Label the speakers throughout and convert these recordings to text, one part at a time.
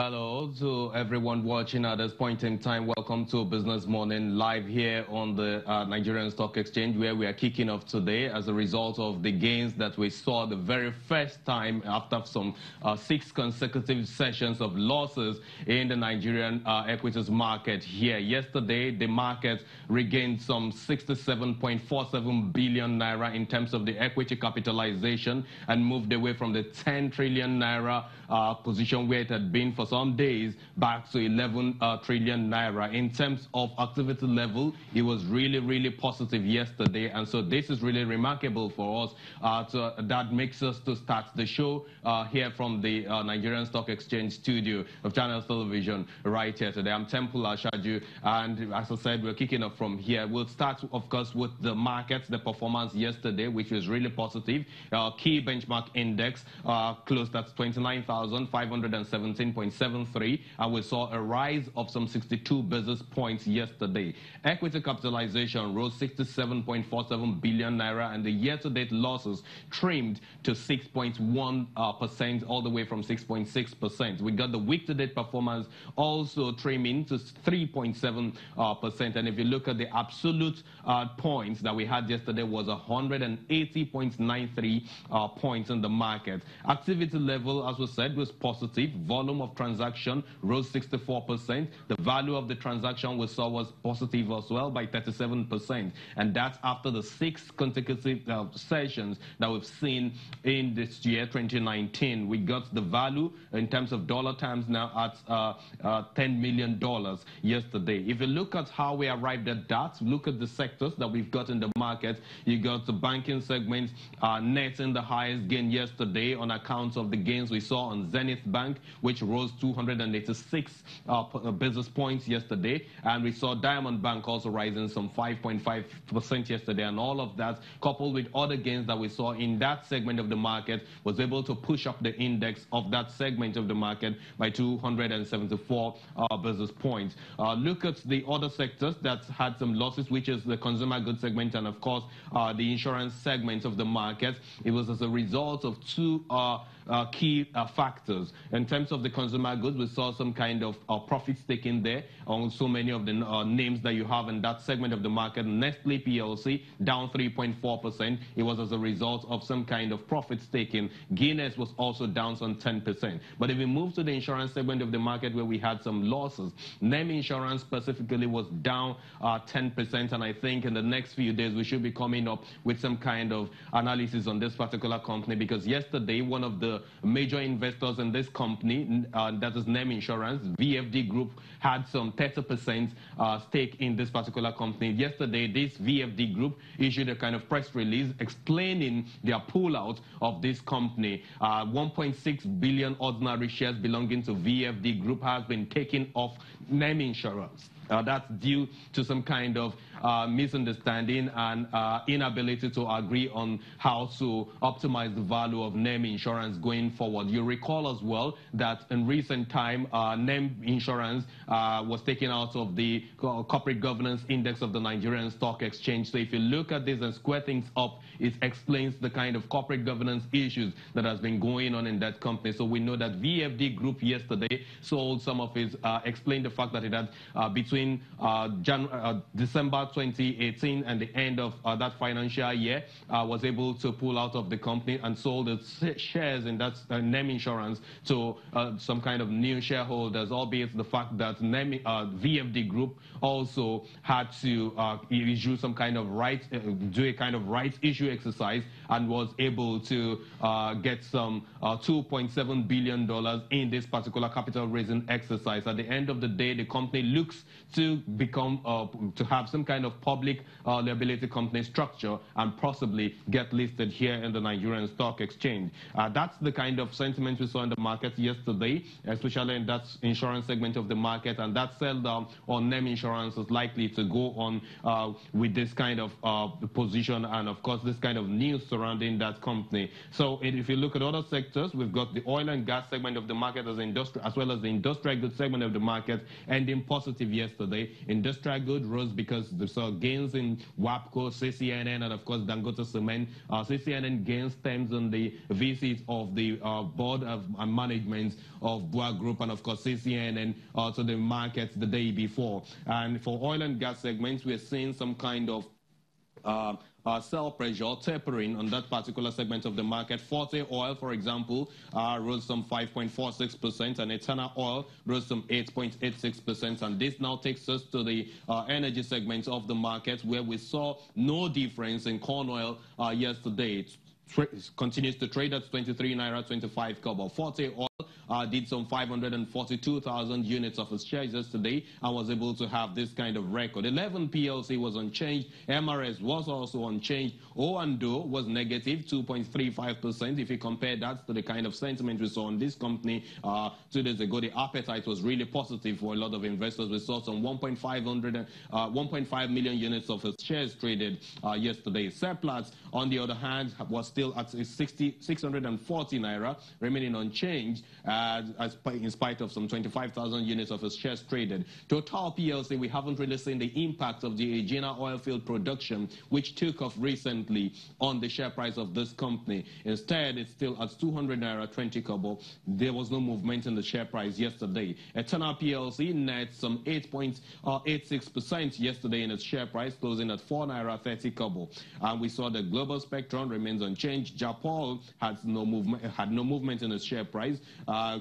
Speaker 1: Hello to everyone watching at this point in time. Welcome to Business Morning live here on the Nigerian Stock Exchange, where we are kicking off today as a result of the gains that we saw the very first time after some 6 consecutive sessions of losses in the Nigerian equities market here. Yesterday, the market regained some 67.47 billion naira in terms of the equity capitalization and moved away from the 10 trillion naira position where it had been for some days back to 11 trillion naira. In terms of activity level, it was really positive yesterday, and so this is really remarkable for us. That makes us to start the show here from the Nigerian Stock Exchange studio of Channels Television right here today. I'm Temple Ashaju, and as I said, we're kicking off from here. We'll start, of course, with the markets, the performance yesterday, which was really positive. Key benchmark index closed at 29,517.73, and we saw a rise of some 62 basis points yesterday. Equity capitalization rose 67.47 billion naira, and the year-to-date losses trimmed to 6.1%, all the way from 6.6%. We got the week-to-date performance also trimming to 3.7%, and if you look at the absolute points that we had yesterday was 180.93 points in the market. Activity level, as we said, was positive. Volume of transaction rose 64%. The value of the transaction we saw was positive as well by 37%, and that's after the 6 consecutive sessions that we've seen in this year, 2019. We got the value in terms of dollar terms now at $10 million yesterday. If you look at how we arrived at that, look at the sectors that we've got in the market. You got the banking segment net in the highest gain yesterday on account of the gains we saw on Zenith Bank, which rose 286 basis points yesterday, and we saw Diamond Bank also rising some 5.5% yesterday, and all of that, coupled with other gains that we saw in that segment of the market, was able to push up the index of that segment of the market by 274 basis points. Look at the other sectors that had some losses, which is the consumer goods segment and, of course, the insurance segment of the market. It was as a result of 2 key factors. In terms of the consumer goods, we saw some kind of profits taken there on so many of the names that you have in that segment of the market. Nestle PLC down 3.4%. It was as a result of some kind of profits taken. Guinness was also down some 10%. But if we move to the insurance segment of the market where we had some losses, NEM Insurance specifically was down 10%, and I think in the next few days we should be coming up with some kind of analysis on this particular company, because yesterday one of the major investors in this company, that is NEM Insurance, VFD Group, had some 30% stake in this particular company. Yesterday, this VFD Group issued a kind of press release explaining their pullout of this company. 1.6 billion ordinary shares belonging to VFD Group has been taken off NEM Insurance. That's due to some kind of misunderstanding and inability to agree on how to optimize the value of NEM Insurance going forward. You recall as well that in recent time, NEM Insurance was taken out of the corporate governance index of the Nigerian Stock Exchange. So if you look at this and square things up, it explains the kind of corporate governance issues that has been going on in that company. So we know that VFD Group yesterday sold some of its, explained the fact that it had between December 2018 and the end of that financial year, was able to pull out of the company and sold its shares in that NEM Insurance to some kind of new shareholders, albeit the fact that VFD Group also had to issue some kind of do a kind of rights issue exercise, and was able to get some $2.7 billion in this particular capital raising exercise. At the end of the day, the company looks to become to have some kind of public liability company structure and possibly get listed here in the Nigerian Stock Exchange. That's the kind of sentiment we saw in the market yesterday, especially in that insurance segment of the market, and that sell down on NEM Insurance is likely to go on with this kind of position, and of course this kind of news surrounding that company. So if you look at other sectors, we've got the oil and gas segment of the market as well as the industrial goods segment of the market ending positive yesterday. Industrial good rose because the saw gains in WAPCO, CCNN, and of course Dangote Cement. CCNN gains stems on the visit of the board of management of BUA Group, and of course CCNN to the markets the day before. And for oil and gas segments, we're seeing some kind of sell pressure tapering on that particular segment of the market. Forte oil, for example, rose some 5.46%, and Eternal oil rose some 8.86%. And this now takes us to the energy segment of the market, where we saw no difference in corn oil yesterday. It continues to trade at 23 naira 25 kobo. Forte oil did some 542,000 units of its shares yesterday and was able to have this kind of record. 11 PLC was unchanged. MRS was also unchanged. O&O was negative 2.35%. If you compare that to the kind of sentiment we saw on this company 2 days ago, the appetite was really positive for a lot of investors. We saw some 1.5 million units of its shares traded yesterday. Seplat, on the other hand, was still at 640 naira, remaining unchanged in spite of some 25,000 units of its shares traded. Total PLC, we haven't really seen the impact of the Egina oil field production, which took off recently on the share price of this company. Instead, it's still at 200 naira 20 kobo. There was no movement in the share price yesterday. Eternal PLC net some 8.86% yesterday in its share price, closing at 4 naira 30 kobo. And we saw the global spectrum remains unchanged. Japol had no movement in its share price.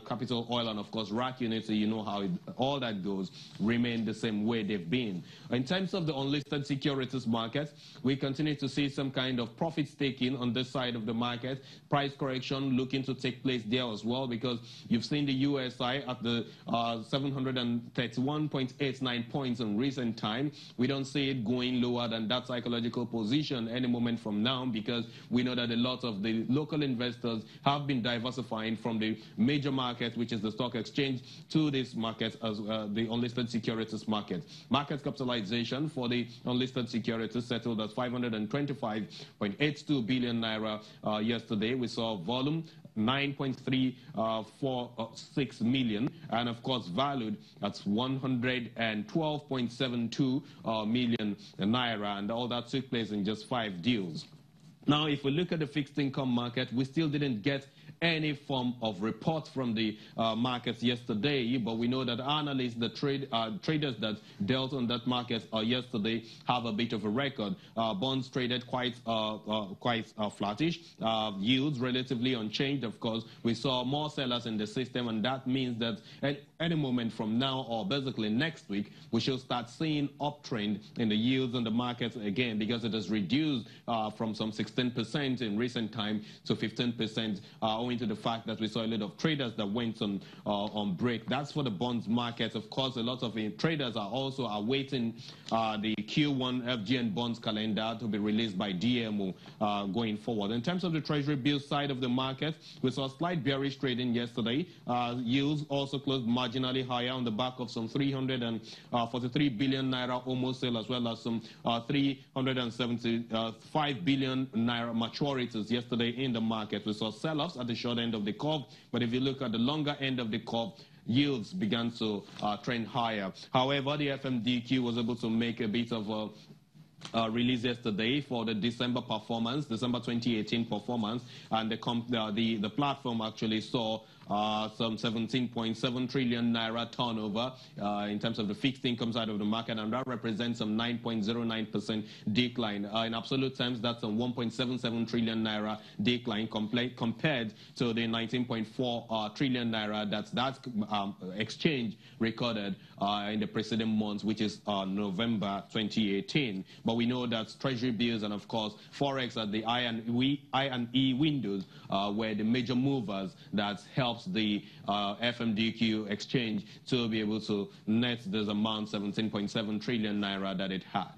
Speaker 1: Capital Oil and of course RAC Unity, you know how all that goes, remain the same way they've been. In terms of the unlisted securities market, we continue to see some kind of profit taking on this side of the market. Price correction looking to take place there as well, because you've seen the USI at the 731.89 points in recent time. We don't see it going lower than that psychological position any moment from now, because we know that a lot of the local investors have been diversifying from the major market, which is the stock exchange, to this market as the unlisted securities market. Market capitalization for the unlisted securities settled at 525.82 billion naira yesterday. We saw volume 9.346 million, and of course valued at 112.72 million naira, and all that took place in just 5 deals. Now, if we look at the fixed income market, we still didn't get any form of report from the markets yesterday, but we know that analysts, the traders that dealt on that market yesterday have a bit of a record. Bonds traded quite flattish, yields relatively unchanged. Of course, we saw more sellers in the system, and that means that at any moment from now, or basically next week, we should start seeing uptrend in the yields on the markets again, because it has reduced from some 16% in recent time to 15%, owing to the fact that we saw a lot of traders that went on break. That's for the bonds market. Of course, a lot of traders are also awaiting the Q1 FGN bonds calendar to be released by DMO going forward. In terms of the treasury bill side of the market, we saw slight bearish trading yesterday. Yields also closed marginally higher on the back of some 343 billion naira almost sale, as well as some 375 billion naira maturities yesterday in the market. We saw sell-offs at the short end of the curve, but if you look at the longer end of the curve, yields began to trend higher. However, the FMDQ was able to make a bit of a release yesterday for the December 2018 performance, and the platform actually saw some 17.7 trillion naira turnover in terms of the fixed income side of the market, and that represents some 9.09% decline. In absolute terms, that's a 1.77 trillion naira decline compared to the 19.4 trillion naira that exchange recorded in the preceding months, which is November 2018. But we know that treasury bills and of course forex at the I and E windows were the major movers that helped the FMDQ exchange to be able to net this amount, 17.7 trillion naira, that it had.